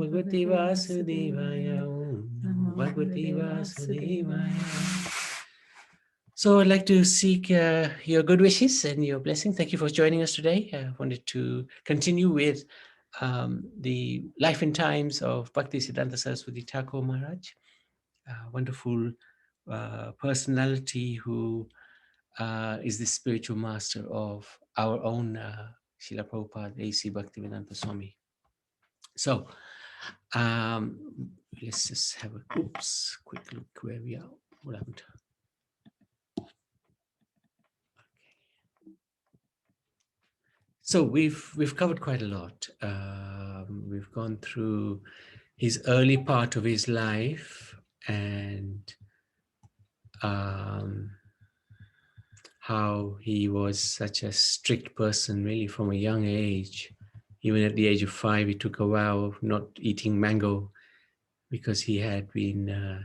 Bhagavate Vasudevaya. Om Namo Bhagavate Vasudevaya. So I'd like to seek your good wishes and your blessing. Thank you for joining us today. I wanted to continue with the life and times of Bhaktisiddhanta Saraswati Thakur Maharaj, a wonderful personality who is the spiritual master of our own Srila Prabhupada, A.C. Bhaktivedanta Swami. So let's just have a quick look where we are. What happened? So we've covered quite a lot. We've gone through his early part of his life and how he was such a strict person, really, from a young age. Even at the age of 5, he took a vow of not eating mango because he had been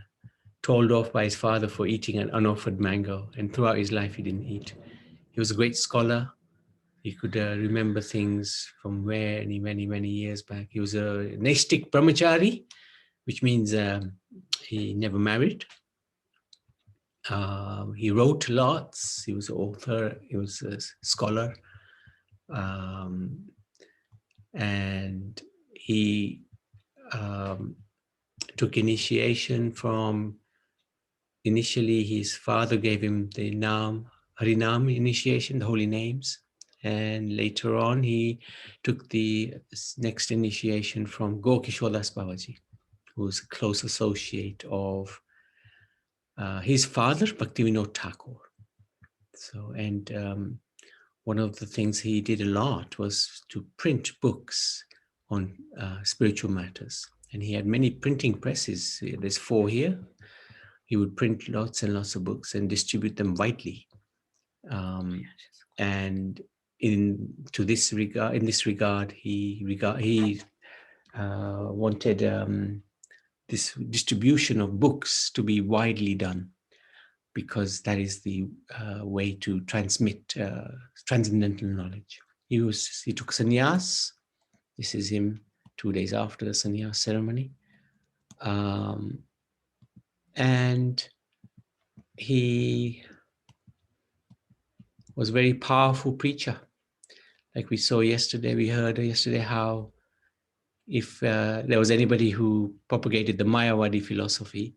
told off by his father for eating an unoffered mango. And throughout his life, he didn't eat. He was a great scholar. He could remember things from many, many years back. He was a Naishtik Brahmachari, which means he never married. He wrote lots. He was an author. He was a scholar. And he took initiation from, initially his father gave him the Harinam initiation, the holy names. And later on, he took the next initiation from Gokishodas Babaji, who was a close associate of his father, Bhaktivinoda Thakur. So, and one of the things he did a lot was to print books on spiritual matters. And he had many printing presses. There's 4 here. He would print lots and lots of books and distribute them widely. And in this regard, he wanted this distribution of books to be widely done, because that is the way to transmit transcendental knowledge. He took sannyas. This is him 2 days after the sannyas ceremony, and he was a very powerful preacher. Like we saw yesterday, we heard yesterday how if there was anybody who propagated the Mayavadi philosophy,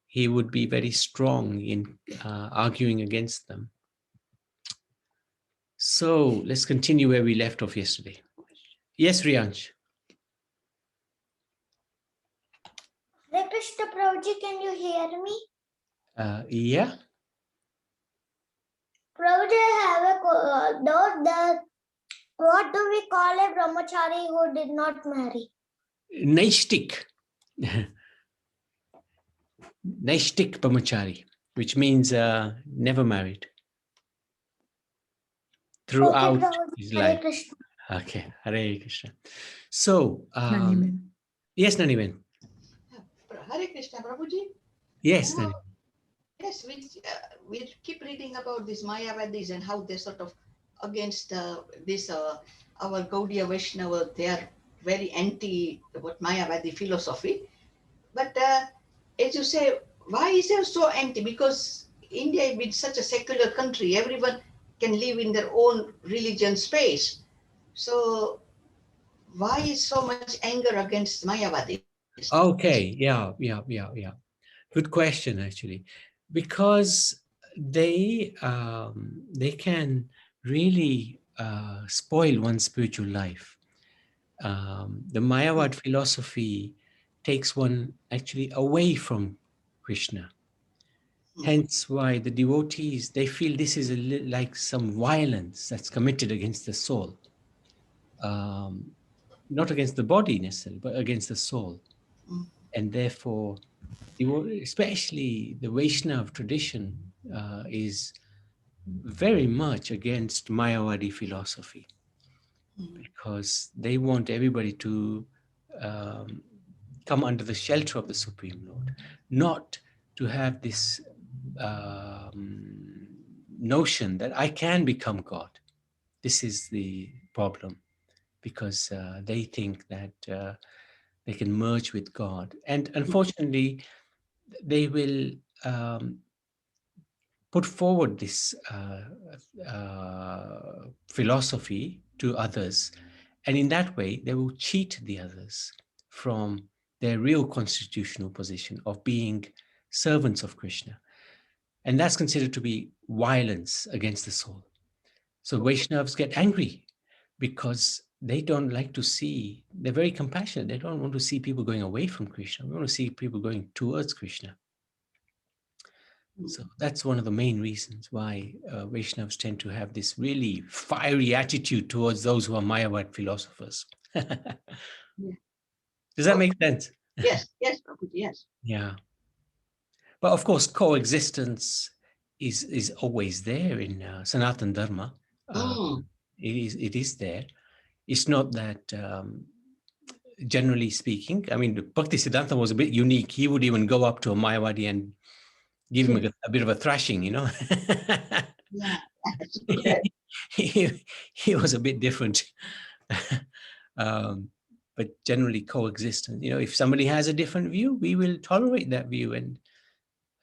he would be very strong in arguing against them. So let's continue where we left off yesterday. Yes, Riyansh. Hare Krishna Prabhuji, can you hear me? Yeah. Prabhuji, I have a doubt that what do we call a brahmachari who did not marry? Naishtik. Naishtik brahmachari, which means never married throughout his life. Hare Krishna. Okay, Hare Krishna. So, yes, Naniben. Hare Krishna, Prabhuji. Yes, Nani. Yes, we keep reading about these Mayavadis and how they're sort of against this, our Gaudiya Vaishnava. They are very anti what Mayavadi philosophy. But as you say, why is it so anti? Because India being such a secular country, everyone can live in their own religion space. So why is so much anger against Mayavadis? Okay, yeah. Good question, actually, because they can really spoil one's spiritual life. The Mayavad philosophy takes one actually away from Krishna. Hence why the devotees, they feel this is like some violence that's committed against the soul. Not against the body necessarily, but against the soul. And therefore, especially the Vaishnava tradition is very much against Mayavadi philosophy, because they want everybody to come under the shelter of the Supreme Lord, not to have this notion that I can become God. This is the problem, because they think that They can merge with God. And unfortunately, they will put forward this philosophy to others. And in that way, they will cheat the others from their real constitutional position of being servants of Krishna. And that's considered to be violence against the soul. So Vaishnavas get angry because they don't like to see, they're very compassionate. They don't want to see people going away from Krishna. We want to see people going towards Krishna. So that's one of the main reasons why Vaishnavas tend to have this really fiery attitude towards those who are Mayavad philosophers. Does that make sense? Yes, yes, Prabhuji, yes. Yeah. But of course, coexistence is always there in Sanatana Dharma. It is there. It's not that, generally speaking, I mean, Bhaktisiddhanta was a bit unique. He would even go up to a Mayavadi and give him a bit of a thrashing, you know. Yeah, that's correct. he was a bit different. But generally coexistence, you know, if somebody has a different view, we will tolerate that view. And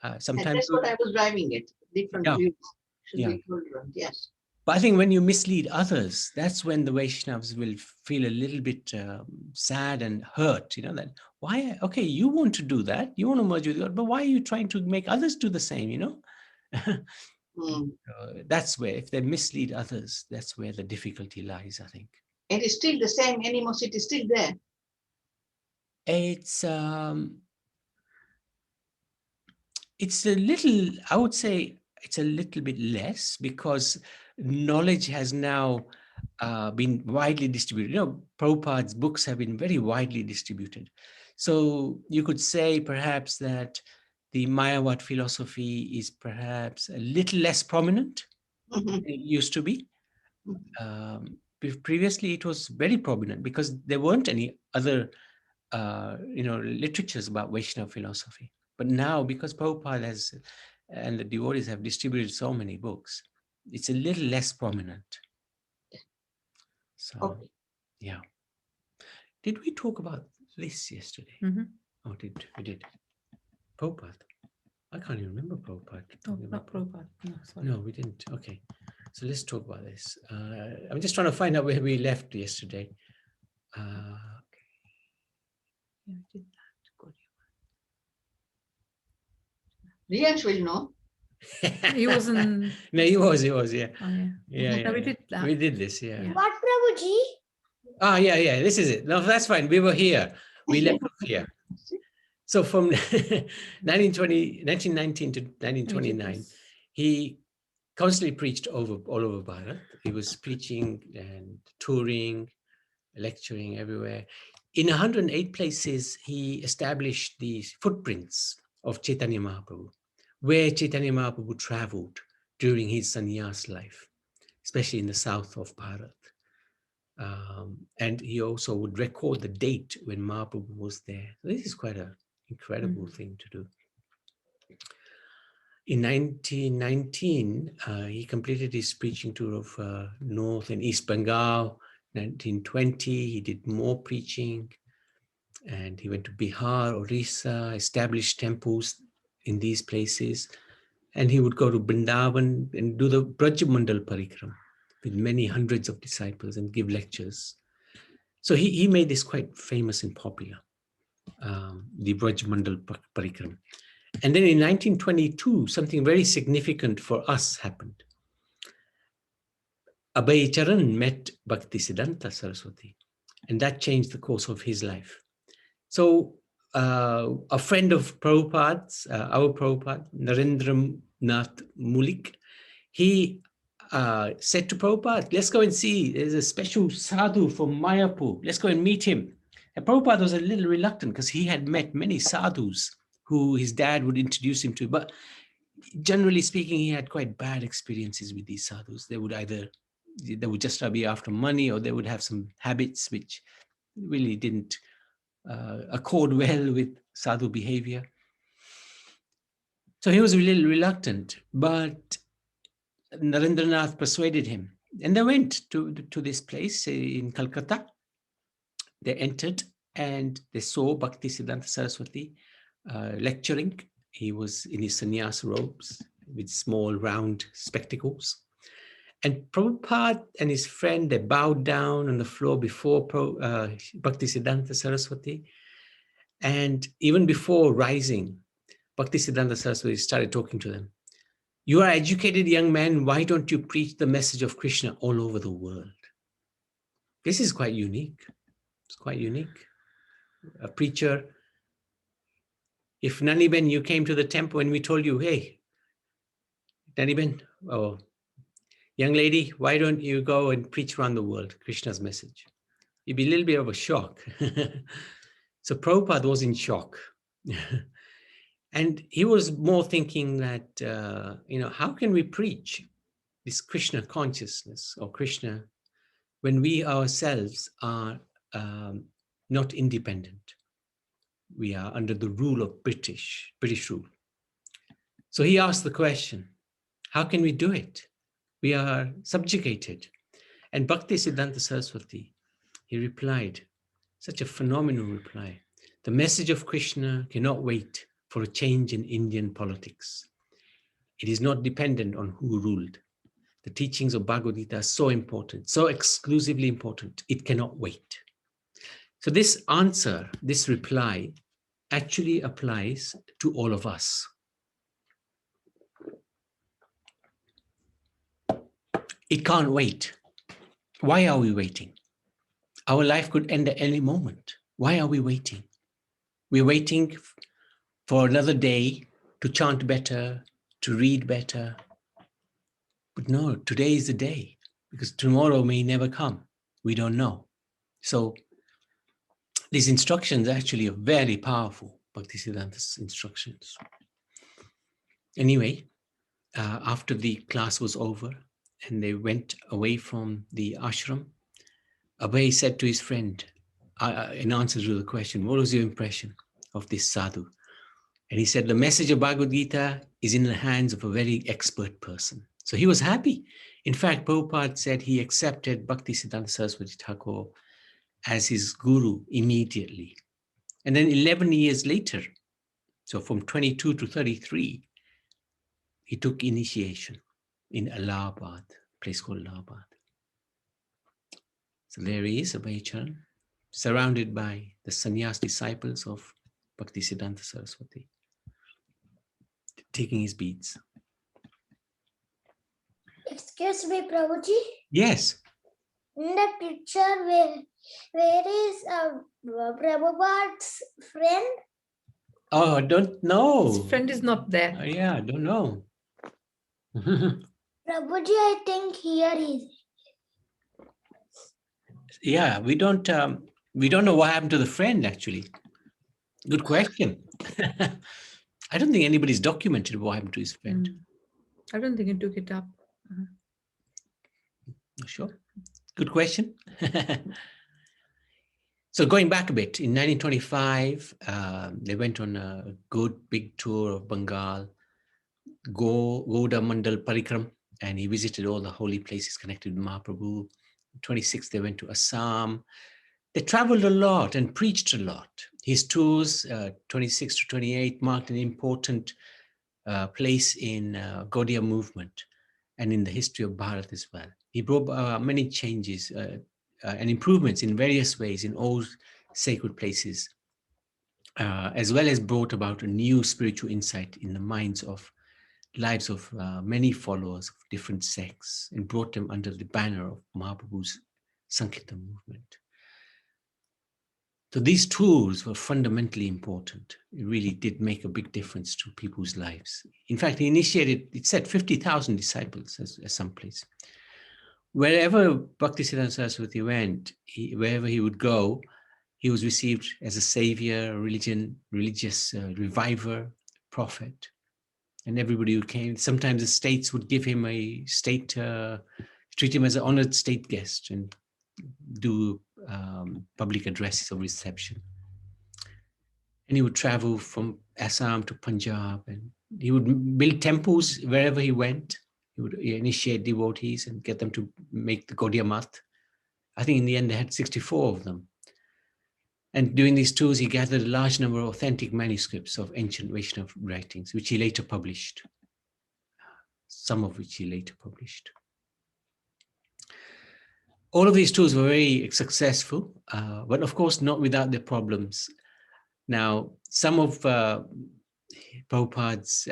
And sometimes that's what I was driving it. Different Yeah. views should Yeah. be tolerant, yes. But I think when you mislead others, that's when the Vaishnavas will feel a little bit sad and hurt, you know, that why, okay, you want to do that, you want to merge with God, but why are you trying to make others do the same, you know? That's where, if they mislead others, that's where the difficulty lies, I think. It is still the same animosity, still there. It's a little, I would say it's a little bit less, because knowledge has now been widely distributed. You know, Prabhupada's books have been very widely distributed. So you could say perhaps that the Mayavad philosophy is perhaps a little less prominent than it used to be. Previously, it was very prominent because there weren't any other literatures about Vaishnava philosophy. But now, because Prabhupada has, and the devotees have distributed so many books, it's a little less prominent. So, yeah. Did we talk about this yesterday? Oh, we did. Prabhupada. I can't even remember Prabhupada. Oh, not Prabhupada. No, sorry. No, we didn't. Okay. So let's talk about this. I'm just trying to find out where we left yesterday. Okay. Yeah, we did that. Good. Riyansh will know. He wasn't. No, he was, yeah. Oh, yeah. Yeah, No, we did that. We did this, yeah. Yeah. What, Prabhuji? Ah, yeah, this is it. No, that's fine. We were here. We left off here. So from 1919 to 1929, he constantly preached all over Bharat. He was preaching and touring, lecturing everywhere. In 108 places, he established the footprints of Chaitanya Mahaprabhu, where Chaitanya Mahaprabhu traveled during his sannyas life, especially in the south of Bharat. And he also would record the date when Mahaprabhu was there. So this is quite an incredible thing to do. In 1919, he completed his preaching tour of North and East Bengal. 1920, he did more preaching, and he went to Bihar, Orissa, established temples in these places, and he would go to Vrindavan and do the Braj Mandal Parikram with many hundreds of disciples and give lectures. So he made this quite famous and popular, the Braj Mandal Parikram. And then in 1922, something very significant for us happened. Abhay Charan met Bhaktisiddhanta Saraswati, and that changed the course of his life. So a friend of Prabhupada's, our Prabhupada, Narendra Nath Mulik, he said to Prabhupada, let's go and see, there's a special sadhu from Mayapur, let's go and meet him. And Prabhupada was a little reluctant because he had met many sadhus who his dad would introduce him to, but generally speaking, he had quite bad experiences with these sadhus. They would just be after money, or they would have some habits which really didn't accord well with sadhu behavior. So he was a little reluctant, but Narendranath persuaded him. And they went to this place in Calcutta. They entered and they saw Bhaktisiddhanta Saraswati lecturing. He was in his sannyas robes with small round spectacles. And Prabhupada and his friend, they bowed down on the floor before Bhaktisiddhanta Saraswati. And even before rising, Bhaktisiddhanta Saraswati started talking to them. You are educated young men, why don't you preach the message of Krishna all over the world? This is quite unique. It's quite unique. A preacher, if Naniben, you came to the temple and we told you, hey, Naniben, oh, young lady, why don't you go and preach around the world, Krishna's message? You'd be a little bit of a shock. So Prabhupada was in shock. And he was more thinking that, how can we preach this Krishna consciousness or Krishna when we ourselves are not independent? We are under the rule of British rule. So he asked the question, how can we do it? We are subjugated. And Bhaktisiddhanta Saraswati, he replied, such a phenomenal reply. The message of Krishna cannot wait for a change in Indian politics. It is not dependent on who ruled. The teachings of Bhagavad Gita are so important, so exclusively important, it cannot wait. So this answer, this reply, actually applies to all of us. It can't wait. Why are we waiting? Our life could end at any moment. Why are we waiting? We're waiting for another day to chant better, to read better. But no, today is the day, because tomorrow may never come. We don't know. So these instructions actually are very powerful, Bhaktisiddhanta's instructions. Anyway, after the class was over and they went away from the ashram, Abhay said to his friend, in answer to the question, what was your impression of this sadhu? And he said, the message of Bhagavad Gita is in the hands of a very expert person. So he was happy. In fact, Prabhupada said he accepted Bhaktisiddhanta Saraswati Thakur as his guru immediately. And then 11 years later, so from 22 to 33, he took initiation in Allahabad, a place called Allahabad. So there he is, Abhay Charan, surrounded by the sannyas disciples of Bhaktisiddhanta Saraswati, taking his beads. Excuse me, Prabhuji. Yes. In the picture, where is Prabhupada's friend? Oh, I don't know. His friend is not there. Yeah, I don't know. Prabhuji, I think here is. Yeah, we don't know what happened to the friend, actually. Good question. I don't think anybody's documented what happened to his friend. I don't think he took it up. Sure. Good question. So going back a bit, in 1925, they went on a good big tour of Bengal, Goda Mandal Parikram, and he visited all the holy places connected with Mahaprabhu. 26, they went to Assam. They traveled a lot and preached a lot. His tours, 26 to 28, marked an important place in Gaudiya movement and in the history of Bharat as well. He brought many changes and improvements in various ways in all sacred places, as well as brought about a new spiritual insight in the lives of many followers of different sects, and brought them under the banner of Mahaprabhu's Sankirtan movement. So these tours were fundamentally important. It really did make a big difference to people's lives. In fact, he initiated, it said 50,000 disciples as some place. Wherever Bhaktisiddhanta Saraswati went, wherever he would go, he was received as a savior, religious reviver, prophet. And everybody who came, sometimes the states would give him a state, treat him as an honored state guest and do public addresses of reception. And he would travel from Assam to Punjab, and he would build temples wherever he went. He would initiate devotees and get them to make the Gaudiya Math. I think in the end they had 64 of them. And during these tours, he gathered a large number of authentic manuscripts of ancient Vaishnava writings, which he later published, some of which he later published. All of these tours were very successful, but of course not without their problems. Now, some of Prabhupada's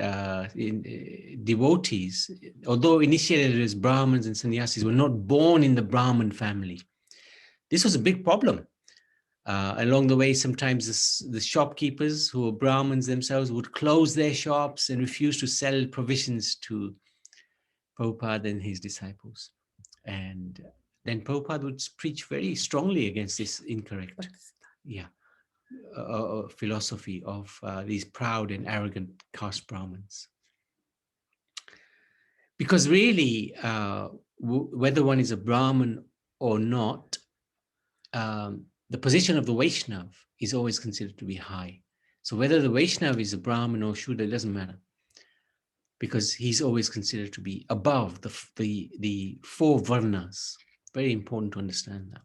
devotees, although initiated as Brahmins and sannyasis, were not born in the Brahmin family. This was a big problem. Along the way, sometimes the shopkeepers who were Brahmins themselves would close their shops and refuse to sell provisions to Prabhupada and his disciples. And then Prabhupada would preach very strongly against this incorrect philosophy of these proud and arrogant caste Brahmins. Because really, whether one is a Brahmin or not, the position of the Vaishnava is always considered to be high. So whether the Vaishnava is a Brahmin or Shudra, it doesn't matter, because he's always considered to be above the four varnas. Very important to understand that.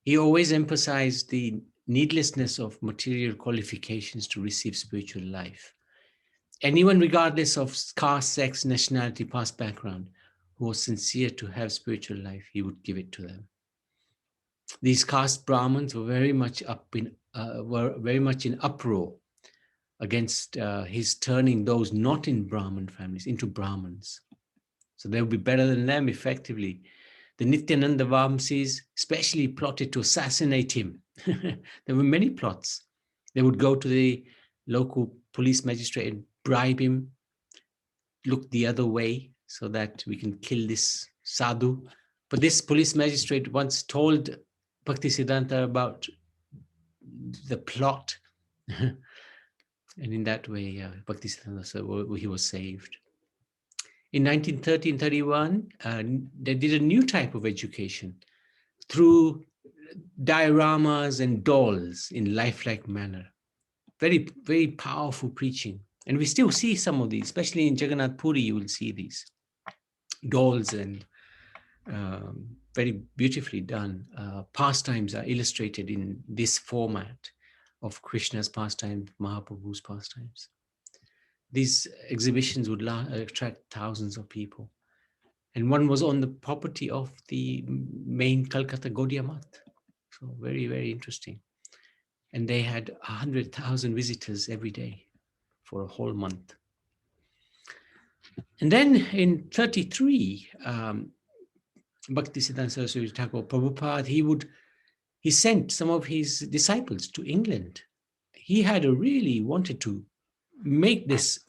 He always emphasized the needlessness of material qualifications to receive spiritual life. Anyone, regardless of caste, sex, nationality, past background, who was sincere to have spiritual life, he would give it to them. These caste Brahmins were very much in uproar against his turning those not in Brahmin families into Brahmins. So they would be better than them, effectively. The Nityananda Vamsis especially plotted to assassinate him. There were many plots. They would go to the local police magistrate and bribe him, look the other way so that we can kill this sadhu. But this police magistrate once told Bhaktisiddhanta about the plot. And in that way, Bhaktisiddhanta, he was saved. In 1930-31, they did a new type of education through dioramas and dolls in lifelike manner. Very, very powerful preaching. And we still see some of these, especially in Jagannath Puri, you will see these dolls and very beautifully done. Pastimes are illustrated in this format of Krishna's pastimes, Mahaprabhu's pastimes. These exhibitions would attract thousands of people. And one was on the property of the main Calcutta Gaudiya Math. So very, very interesting. And they had 100,000 visitors every day for a whole month. And then in 33, Bhaktisiddhanta Saraswati Thakur Prabhupada, he sent some of his disciples to England. He had really wanted to make this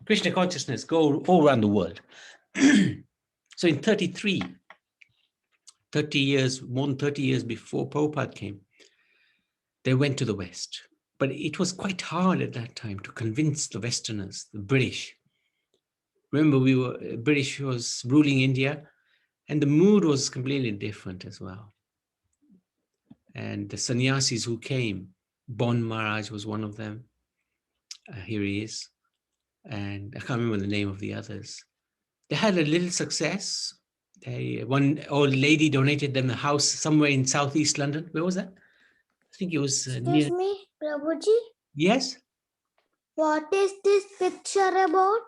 Krishna consciousness go all around the world. So in 33, more than 30 years before Prabhupada came, they went to the West. But it was quite hard at that time to convince the Westerners, the British. Remember, British was ruling India, and the mood was completely different as well. And the sannyasis who came, Bon Maharaj was one of them. Here he is. And I can't remember the name of the others. They had a little success. One old lady donated them a house somewhere in southeast London. Where was that? I think it was near. Excuse me, Prabhuji. Yes? What is this picture about?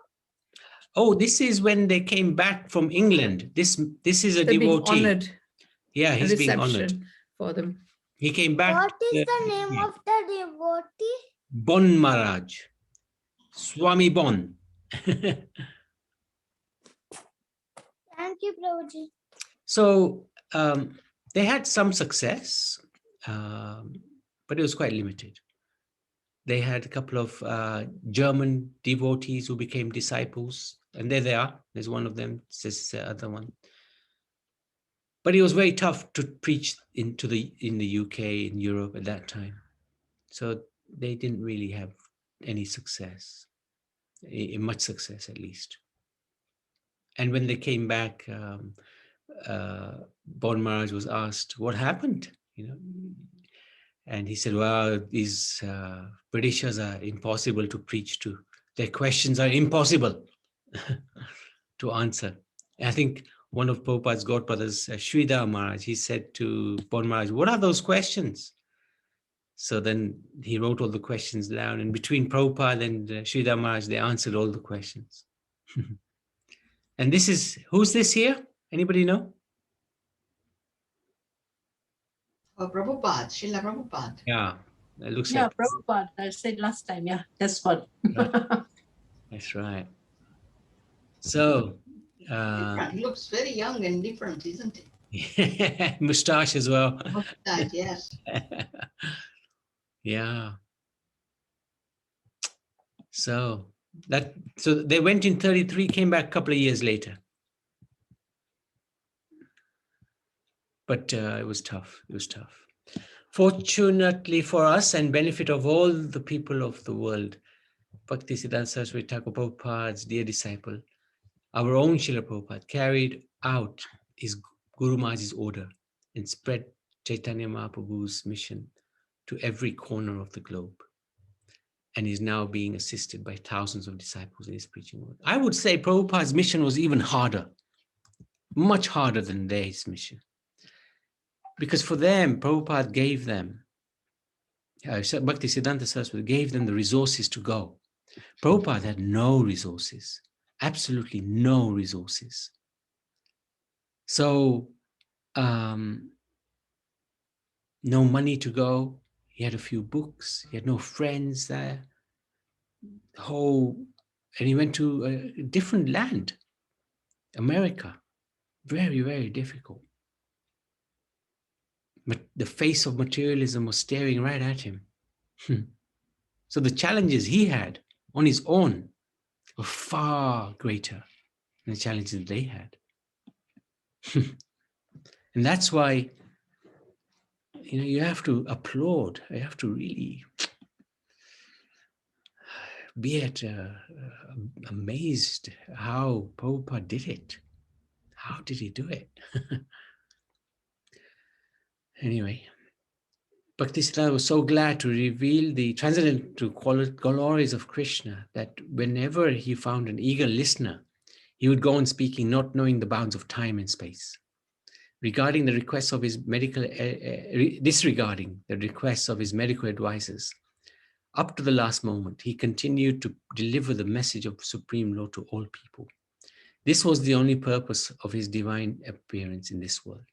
Oh, this is when they came back from England. This is a They're being devotee. honored. Yeah, he's being honored. Reception for them. He came back. What is the name of the devotee? Bon Maharaj. Swami Bon. Thank you, Prabhuji. So they had some success, but it was quite limited. They had a couple of German devotees who became disciples, and there they are. There's one of them, this is the other one. But it was very tough to preach in the UK, in Europe at that time. So they didn't really have any success, much success at least. And when they came back, Bon Maharaj was asked, what happened? And he said, well, these Britishers are impossible to preach to. Their questions are impossible to answer. And I think one of Prabhupada's godbrothers, Srila Maharaj, he said to Bon Maharaj, what are those questions? So then he wrote all the questions down, and between Prabhupada and Sridhar Maharaj, they answered all the questions. And this is, who's this here? Anybody know? Prabhupada, Srila Prabhupada. Yeah, it looks Yeah, like. Prabhupada, I said last time. Yeah, that's what. That's right. So, Different. He looks very young and different, isn't he? mustache as well. Mustache, yes. Yeah. So they went in 33, came back a couple of years later. But it was tough. It was tough. Fortunately for us and benefit of all the people of the world, Bhaktisiddhanta Saraswati Thakur Prabhupada's dear disciple, our own Srila Prabhupada, carried out his Guru Maharaj's order and spread Chaitanya Mahaprabhu's mission to every corner of the globe, and is now being assisted by thousands of disciples in his preaching work. I would say Prabhupada's mission was even harder, much harder than their mission. Because for them, Prabhupada gave them, Bhaktisiddhanta Saraswati gave them the resources to go. Prabhupada had no resources, absolutely no resources. So, no money to go. He had a few books. He had no friends there. And he went to a different land, America. Very, very difficult. But the face of materialism was staring right at him. So the challenges he had on his own were far greater than the challenges they had. And that's why, you have to applaud. You have to really be amazed how Prabhupada did it. How did he do it? Anyway, Bhaktisiddhanta was so glad to reveal the transcendental glories of Krishna that whenever he found an eager listener, he would go on speaking, not knowing the bounds of time and space. Disregarding the requests of his medical advisors, up to the last moment, he continued to deliver the message of Supreme Lord to all people. This was the only purpose of his divine appearance in this world.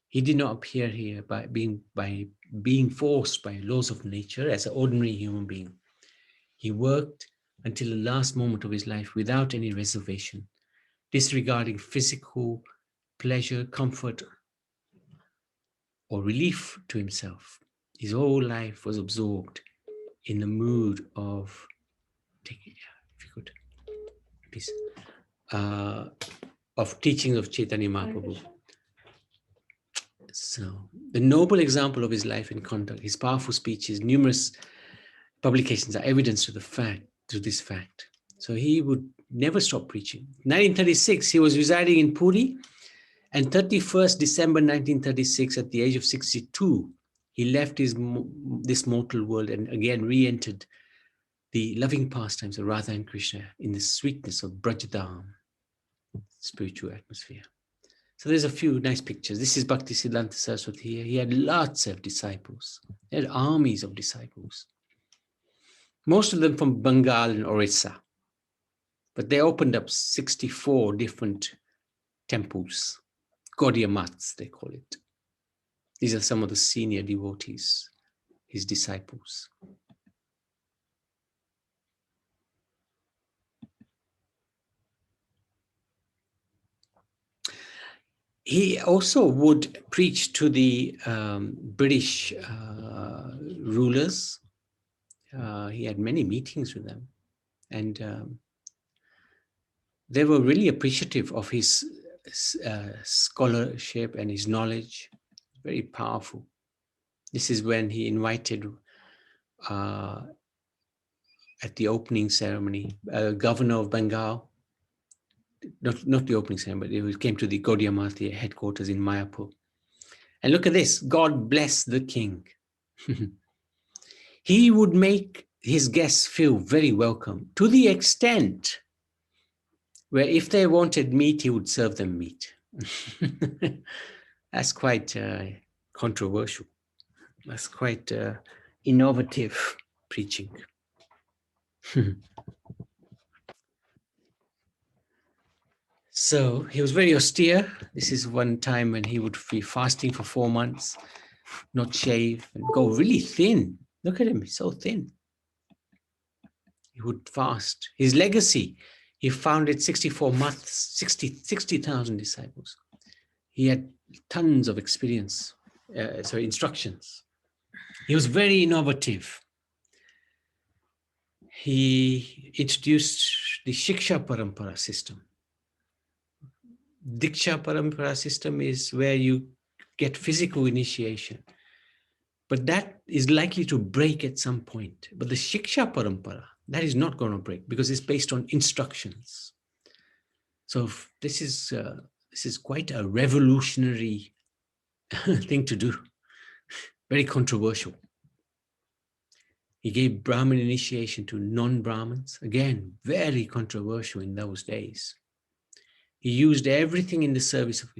He did not appear here by being forced by laws of nature as an ordinary human being. He worked until the last moment of his life without any reservation, disregarding physical pleasure, comfort, or relief to himself. His whole life was absorbed in the mood of, if you could, please, of teachings of Chaitanya Mahaprabhu. So, the noble example of his life and conduct, his powerful speeches, numerous publications are evidence to this fact. So he would never stop preaching. 1936, he was residing in Puri, and 31st December 1936, at the age of 62, he left this mortal world and again re-entered the loving pastimes of Radha and Krishna in the sweetness of Brajadam, spiritual atmosphere. So there's a few nice pictures. This is Bhaktisiddhanta Saraswati here. He had lots of disciples. He had armies of disciples. Most of them from Bengal and Orissa. But they opened up 64 different temples, Gaudiya Mats, they call it. These are some of the senior devotees, his disciples. He also would preach to the British rulers. He had many meetings with them, and they were really appreciative of his scholarship and his knowledge. Very powerful. This is when he invited at the opening ceremony, governor of Bengal, not the opening ceremony, but it came to the Gaudiya Mata headquarters in Mayapur. And look at this, God bless the king. He would make his guests feel very welcome, to the extent where if they wanted meat, he would serve them meat. That's quite controversial. That's quite innovative preaching. So he was very austere. This is one time when he would be fasting for 4 months, not shave, and go really thin. Look at him, he's so thin. He would fast. His legacy, he founded 64 months, 60,000 disciples. He had tons of experience, instructions. He was very innovative. He introduced the Shiksha Parampara system. Diksha Parampara system is where you get physical initiation, but that is likely to break at some point. But the Shiksha Parampara, that is not going to break because it's based on instructions. So this is quite a revolutionary thing to do, very controversial. He gave Brahmin initiation to non-Brahmins, again, very controversial in those days. He used everything in the service of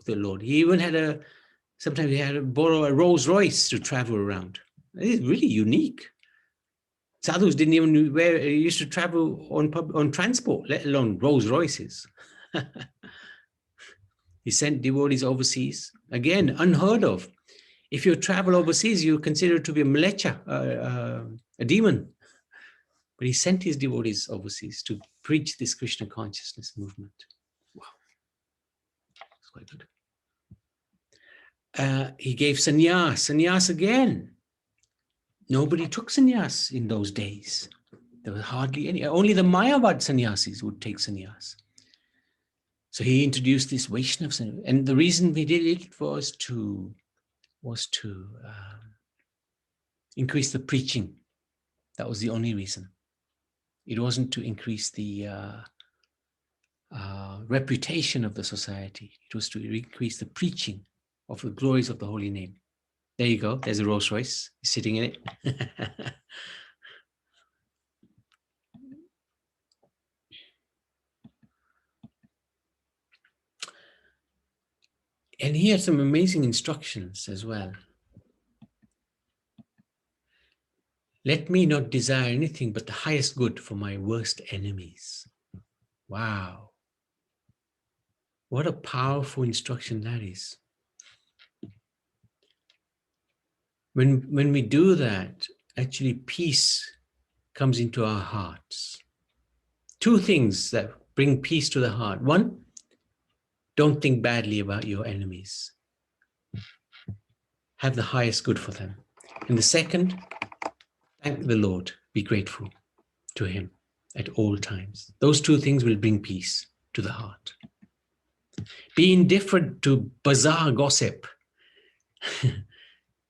the Lord. He even had sometimes he had to borrow a Rolls Royce to travel around. It is really unique. Sadhus didn't even used to travel on transport, let alone Rolls Royces. He sent devotees overseas, again, unheard of. If you travel overseas, you're considered to be a mlecha, a demon. But he sent his devotees overseas to preach this Krishna consciousness movement. Wow, it's quite good. He gave sannyas again. Nobody took sannyas in those days. There was hardly any. Only the Mayavad sannyasis would take sannyas. So he introduced this Vaishnava sannyas, and the reason we did it was to increase the preaching. That was the only reason. It wasn't to increase the reputation of the society. It was to increase the preaching of the glories of the holy name. There you go. There's a Rolls Royce. He's sitting in it. And he had some amazing instructions as well. Let me not desire anything but the highest good for my worst enemies. Wow. What a powerful instruction that is. When we do that, actually peace comes into our hearts. Two things that bring peace to the heart. One, don't think badly about your enemies. Have the highest good for them. And the second, thank the Lord. Be grateful to him at all times. Those two things will bring peace to the heart. Be indifferent to bazaar gossip.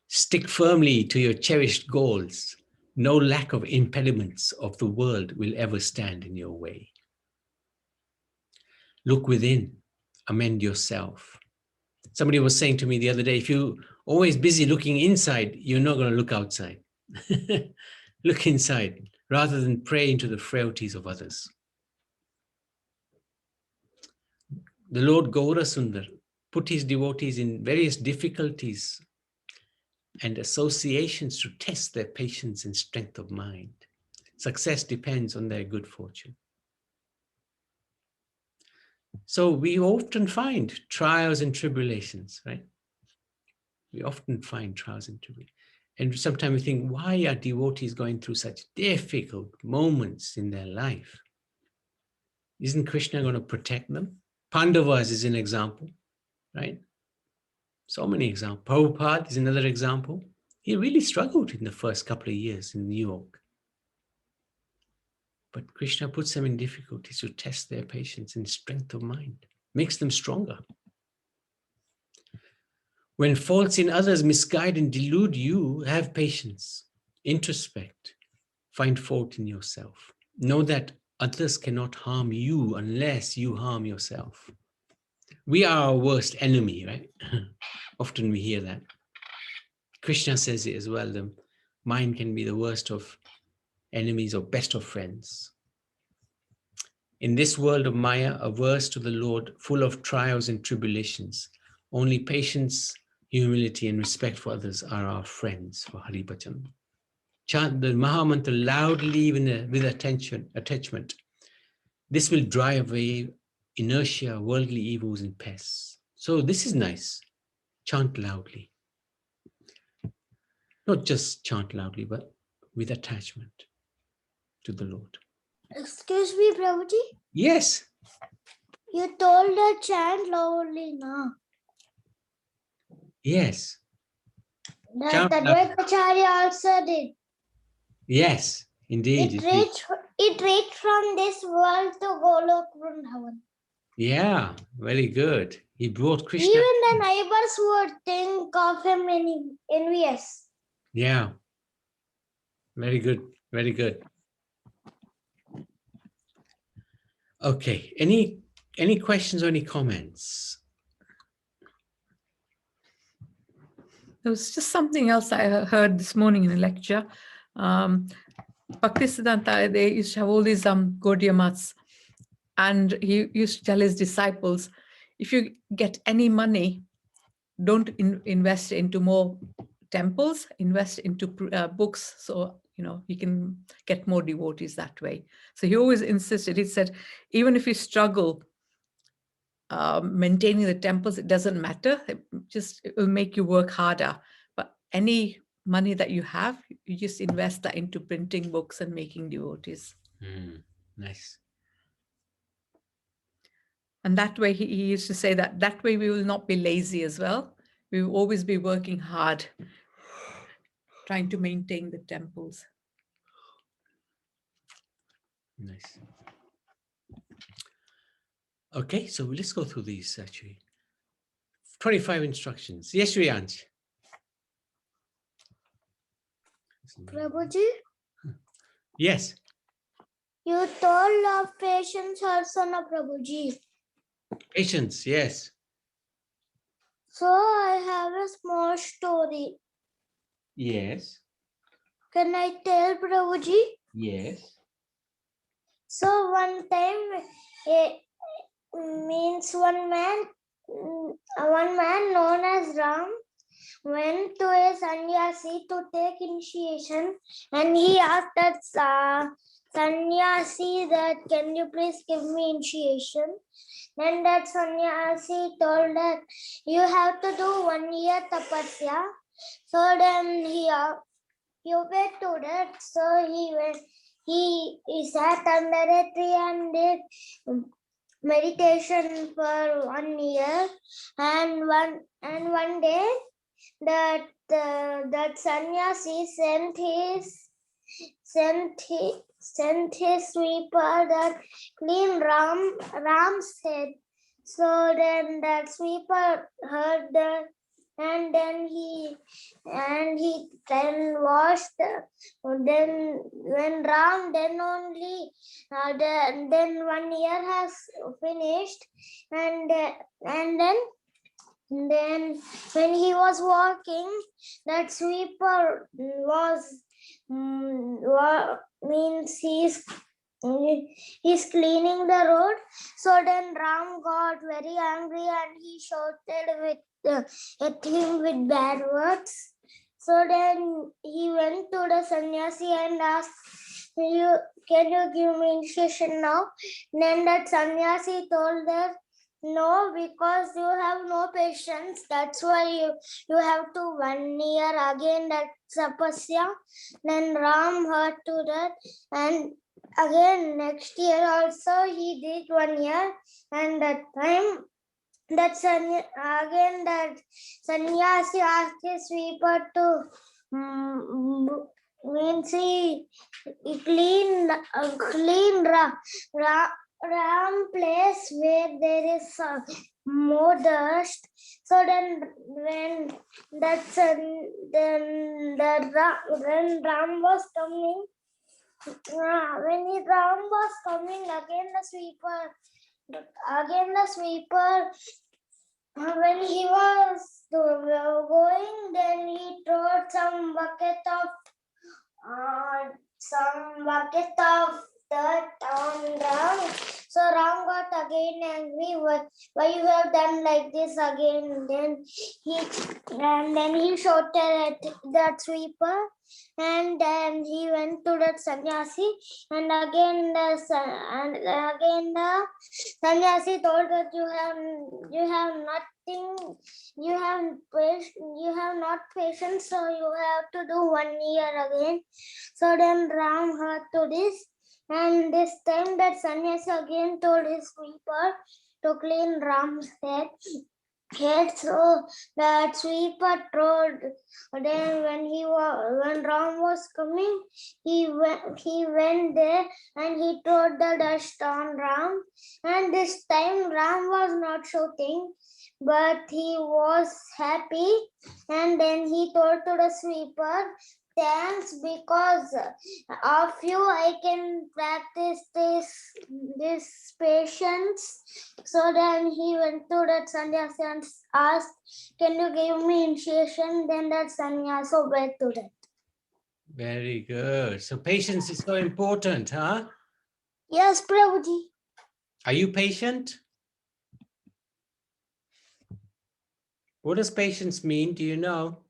Stick firmly to your cherished goals. No lack of impediments of the world will ever stand in your way. Look within, amend yourself. Somebody was saying to me the other day, if you're always busy looking inside, you're not going to look outside. Look inside rather than pray into the frailties of others. The Lord Gaura Sundar put his devotees in various difficulties and associations to test their patience and strength of mind. Success depends on their good fortune. So we often find trials and tribulations, right? We often find trials and tribulations. And sometimes we think, why are devotees going through such difficult moments in their life? Isn't Krishna going to protect them? Pandavas is an example, right? So many examples. Prabhupada is another example. He really struggled in the first couple of years in New York. But Krishna puts them in difficulties to test their patience and strength of mind, makes them stronger. When faults in others misguide and delude you, have patience, introspect, find fault in yourself. Know that others cannot harm you unless you harm yourself. We are our worst enemy, right? Often we hear that. Krishna says it as well, the mind can be the worst of enemies or best of friends. In this world of Maya, averse to the Lord, full of trials and tribulations, only patience, humility, and respect for others are our friends for Hari Bhajan. chant the Mahamantra loudly with attachment. This will drive away inertia, worldly evils, and pests. So this is nice. Chant loudly. Not just chant loudly, but with attachment to the Lord. Excuse me, Prabhuji. Yes. You told the chant loudly now. Yes. That Chant Advaitacharya also did. Yes, indeed. It reached from this world to Golok Vrindavan. Yeah, very good. He brought Krishna. Even the neighbors would think of him envious. Yeah. Very good. Very good. Okay. Any questions or any comments? There was just something else I heard this morning in a lecture. Bhaktisiddhanta, they used to have all these Gaudiya mats, and he used to tell his disciples, if you get any money, don't invest into more temples, invest into books, so you can get more devotees that way. So he always insisted, he said, even if you struggle maintaining the temples, it doesn't matter, it will make you work harder. But any money that you have, you just invest that into printing books and making devotees. Nice. And that way, he used to say that way we will not be lazy as well. We will always be working hard, trying to maintain the temples. Nice. Okay, so let's go through these actually. 25 instructions. Yes, Riyansh. Prabhuji, Yes. you told of patience also, na Prabhuji. Patience, yes. So I have a small story. Yes. Can I tell Prabhuji? Yes. So one time, one man known as Ram went to a sannyasi to take initiation, and he asked that sannyasi that, can you please give me initiation? Then that sannyasi told that you have to do 1 year tapasya. So then he obeyed to that. So he went. He sat under a tree and did meditation for 1 year. And one day that sannyasi sent his sweeper that clean Ram's head. So then that sweeper heard that, and then he washed. Then when Ram, then only then 1 year has finished, and then when he was walking, that sweeper means he's cleaning the road. So then Ram got very angry and he shouted at him with bad words. So then he went to the sannyasi and asked, can you give me initiation now? Then that sannyasi told that, no, because you have no patience. That's why you have to 1 year again that tapasya. Then Ram heard to that, and again next year also he did 1 year, and that time that sannyasi asked his sweeper to means he clean Ram place where there is more dust. So then when Ram was coming, Ram was coming, again the sweeper, when he was going, then he threw some bucket of dirt on Ram. So Ram got again angry. Why you have done like this again? Then he shouted at that sweeper, and then he went to that sannyasi, and again the sannyasi told that you have nothing, you have not patience, so you have to do 1 year again. So then Ram heard to this, and this time that sannyasi again told his sweeper to clean Ram's head. So that sweeper told. Then when Ram was coming, he went there and he threw the dust on Ram. And this time Ram was not shouting, but he was happy. And then he told to the sweeper, "Thanks, because of you I can practice this patience." So then he went to that sannyasi and asked, "Can you give me initiation?" Then that sannyasi obeyed to that. Very good. So patience is so important, huh? Yes, Prabhuji. Are you patient? What does patience mean? Do you know?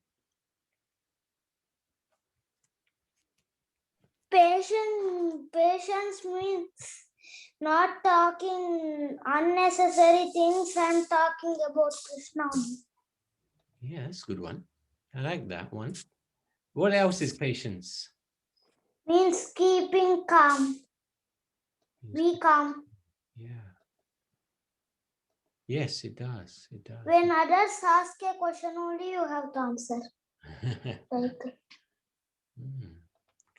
Patience means not talking unnecessary things and talking about Krishna. Yeah, that's a good one. I like that one. What else is patience? Means keeping calm. Be calm. Yeah. Yes, it does. It does. When others ask a question, only you have to answer. Like,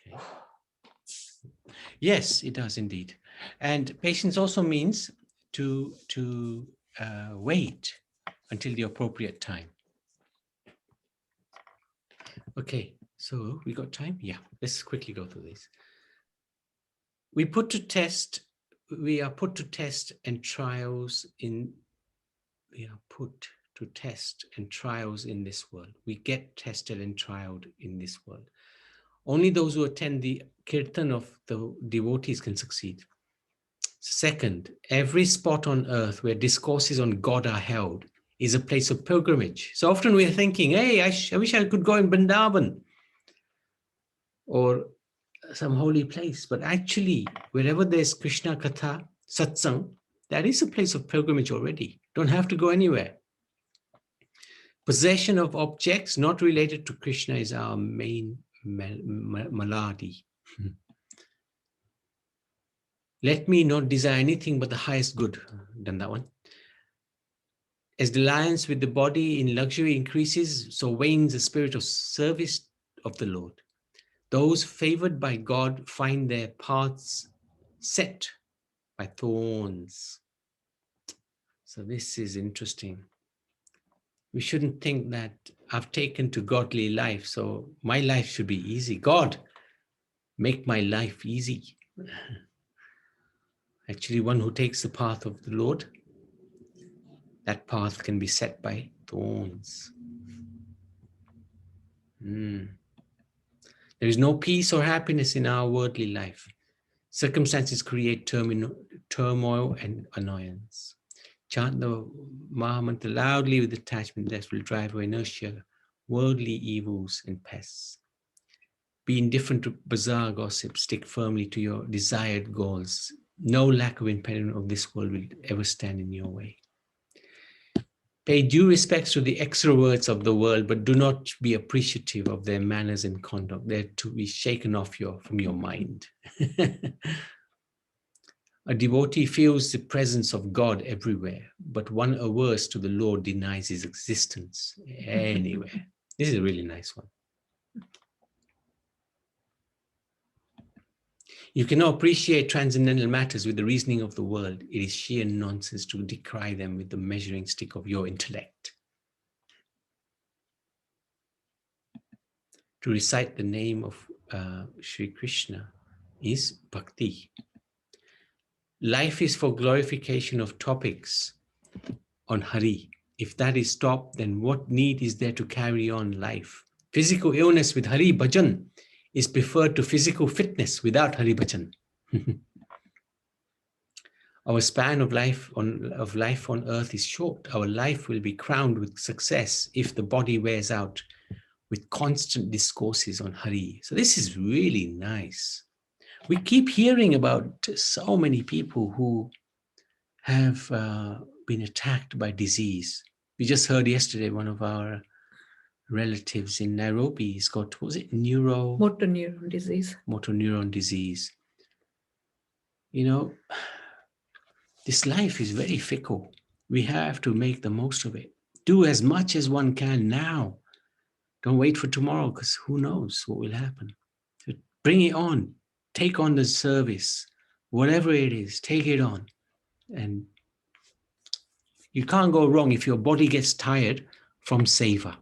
Okay. Yes, it does indeed. And patience also means to wait until the appropriate time. Okay, so we got time? Yeah, let's quickly go through this. We are put to test and trials in, we are put to test and trials in this world. We get tested and trialed in this world. Only those who attend the kirtan of the devotees can succeed. Second, every spot on earth where discourses on God are held is a place of pilgrimage. So often we're thinking, hey, I wish I could go in Vrindavan or some holy place. But actually, wherever there's Krishna Katha, Satsang, that is a place of pilgrimage already. Don't have to go anywhere. Possession of objects not related to Krishna is our main maladi. Let me not desire anything but the highest good. Done that one. As the alliance with the body in luxury increases, so wanes the spirit of service of the Lord. Those favored by God find their paths set by thorns. So this is interesting. We shouldn't think that I've taken to godly life, so my life should be easy. God, make my life easy. Actually, one who takes the path of the Lord, that path can be set by thorns. There is no peace or happiness in our worldly life. Circumstances create turmoil and annoyance. Chant the Mahamantra loudly with attachment that will drive away inertia, worldly evils and pests. Be indifferent to bazaar gossip. Stick firmly to your desired goals. No lack of impediment of this world will ever stand in your way. Pay due respects to the extroverts of the world, but do not be appreciative of their manners and conduct. They're to be shaken off from your mind. A devotee feels the presence of God everywhere, but one averse to the Lord denies his existence anywhere. This is a really nice one. You cannot appreciate transcendental matters with the reasoning of the world. It is sheer nonsense to decry them with the measuring stick of your intellect. To recite the name of Sri Krishna is bhakti. Life is for glorification of topics on Hari. If that is stopped, then what need is there to carry on life? Physical illness with Hari Bhajan is preferred to physical fitness without Hari Bhajan. Our span of life on earth is short. Our life will be crowned with success if the body wears out with constant discourses on Hari. So this is really nice. We keep hearing about so many people who have been attacked by disease. We just heard yesterday one of our relatives in Nairobi has got, was it Motor neuron disease. Motor neuron disease. You know, this life is very fickle. We have to make the most of it. Do as much as one can now. Don't wait for tomorrow, because who knows what will happen. So bring it on. Take on the service. Whatever it is, take it on. And you can't go wrong if your body gets tired from seva.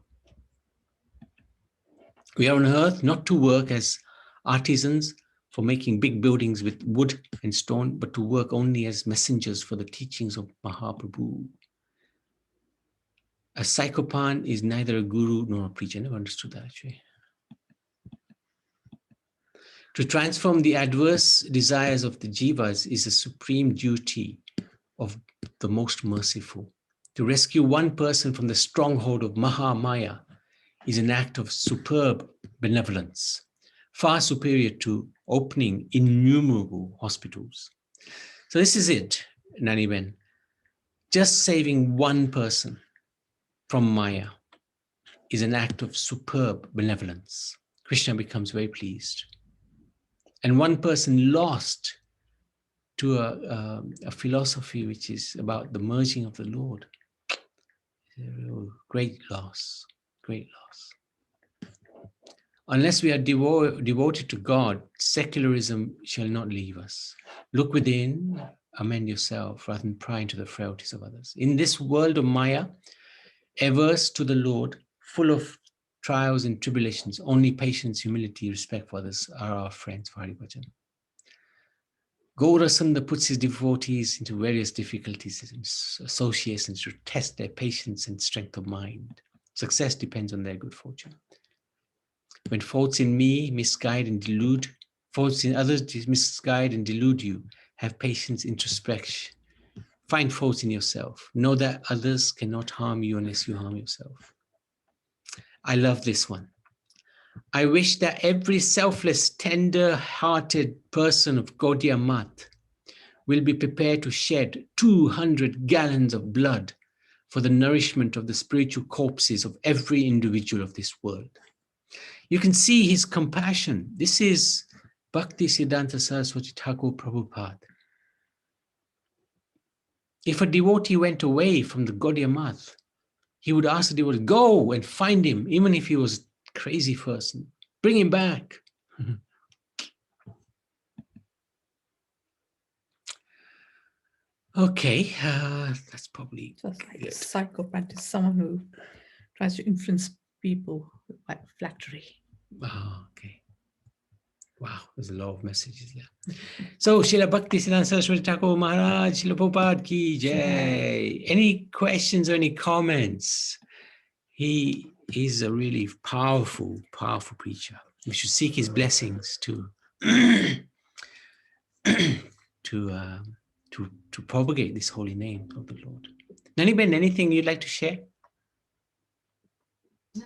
We are on earth not to work as artisans for making big buildings with wood and stone, but to work only as messengers for the teachings of Mahaprabhu. A psychopan is neither a guru nor a preacher. I never understood that actually. To transform the adverse desires of the jivas is a supreme duty of the most merciful. To rescue one person from the stronghold of Mahamaya is an act of superb benevolence, far superior to opening innumerable hospitals. So this is it, Naniben. Just saving one person from Maya is an act of superb benevolence. Krishna becomes very pleased. And one person lost to a philosophy which is about the merging of the Lord. Great loss, great loss. Unless we are devoted to God, secularism shall not leave us. Look within, amend yourself, rather than pry into the frailties of others. In this world of Maya, averse to the Lord, full of trials and tribulations, only patience, humility, respect for others are our friends for Hari Bhajan. Gaurasanda puts his devotees into various difficulties and associations to test their patience and strength of mind. Success depends on their good fortune. When faults in me misguide and delude, faults in others misguide and delude you, have patience, introspection. Find faults in yourself. Know that others cannot harm you unless you harm yourself. I love this one. I wish that every selfless, tender-hearted person of Gaudiya Math will be prepared to shed 200 gallons of blood for the nourishment of the spiritual corpses of every individual of this world. You can see his compassion. This is Bhaktisiddhanta Saraswati Thakur Prabhupada. If a devotee went away from the Gaudiya Math, he would ask the devotee, go and find him, even if he was a crazy person. Bring him back. Okay, that's probably Just like a good. psychopath is someone who tries to influence people by flattery. Oh, okay. Wow, there's a lot of messages there. So, Srila Bhaktisiddhanta Saraswati Thakur Maharaj, Srila Prabhupada ki jai. Any questions or any comments? He is a really powerful, powerful preacher. We should seek his blessings to to propagate this holy name of the Lord. Naniben, anything you'd like to share?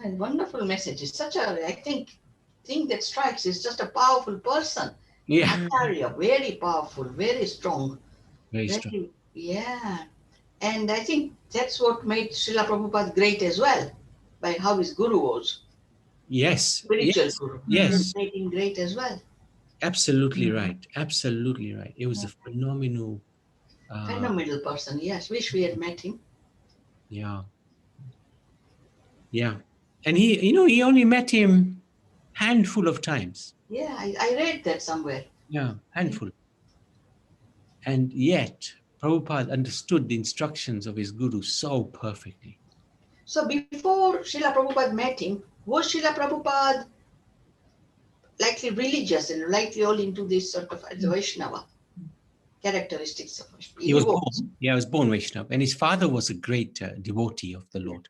Wonderful message. It's such a, I think, thing that strikes is just a powerful person. Yeah, Acharya, very powerful, very strong. very strong. Yeah. And I think that's what made Srila Prabhupada great as well, by how his guru was. Yes, Spiritual yes, guru. yes. That made him great as well. Absolutely right. Absolutely right. It was a phenomenal. Phenomenal person. Yes. Wish we had met him. Yeah. Yeah. And he only met him handful of times. Yeah, I read that somewhere. Yeah, handful. And yet, Prabhupada understood the instructions of his guru so perfectly. So before Srila Prabhupada met him, was Srila Prabhupada likely religious and likely all into this sort of Vaishnava characteristics of Vaishnava? He was born Vaishnava, and his father was a great devotee of the Lord.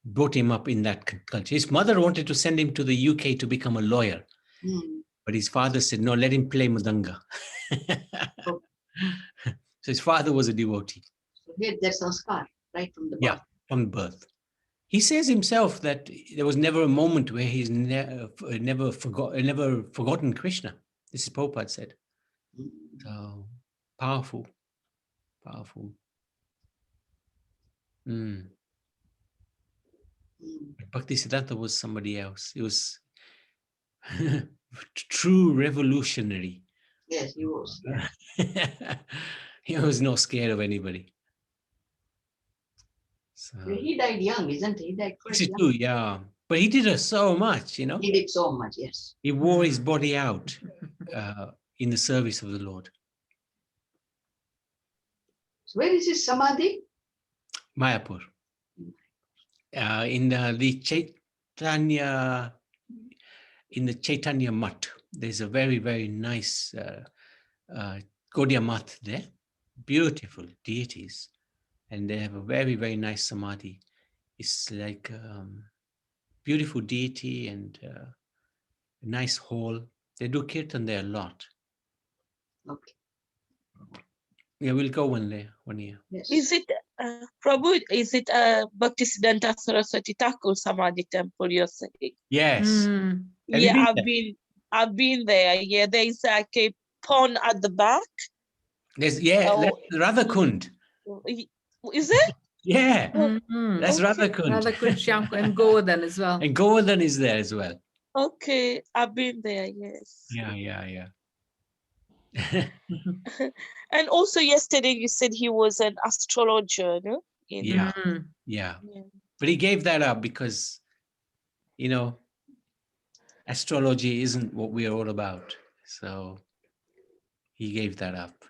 Brought him up in that culture. His mother wanted to send him to the UK to become a lawyer, but his father said, no, let him play Mridanga. So his father was a devotee. So he had that sanskar right from the birth. Yeah, from birth. He says himself that there was never a moment where he's never forgotten Krishna. This is Prabhupada said. Mm. So powerful, powerful. Mm. Mm. Bhaktisiddhanta was somebody else. It was true revolutionary. Yes, he was. Yeah. He was not scared of anybody. So He died young, isn't he? He died quite young. 62, yeah. But he did so much, you know. He did so much, yes. He wore his body out in the service of the Lord. So where is his samadhi? Mayapur. In the Chaitanya, in the Chaitanya Mutt, there's a very, very nice Gaudiya Mutt there. Beautiful deities. And they have a very, very nice samadhi. It's like beautiful deity and a nice hall. They do kirtan there a lot. Okay. Yeah, we'll go one year. Yes. Is it, Prabhu, is it Bhaktisiddhanta Saraswati Thakur Samadhi temple you're saying? Yes. Mm. Have you Yeah, been I've been there. Yeah, there is like a pond at the back. There's Oh, that's Radhakund. is it? Yeah, Mhm. that's Okay. Radhakund. Radhakund, Shyamkund, and Govardhan as well. And Govardhan is there as well. Okay, I've been there, yes. Yeah. And also yesterday you said he was an astrologer, no? Yeah. Mm. Yeah. Yeah. But he gave that up because, you know, astrology isn't what we are all about. So he gave that up.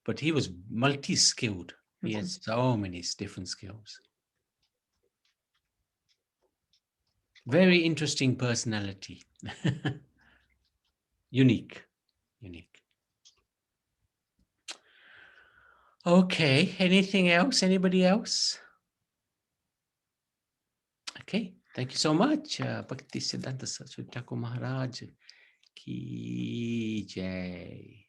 But he was multi-skilled. He had so many different skills. Very interesting personality. Unique. Okay, anything else? Anybody else? Okay, thank you so much. Bhaktisiddhanta Saraswati Thakur Maharaj ki jai.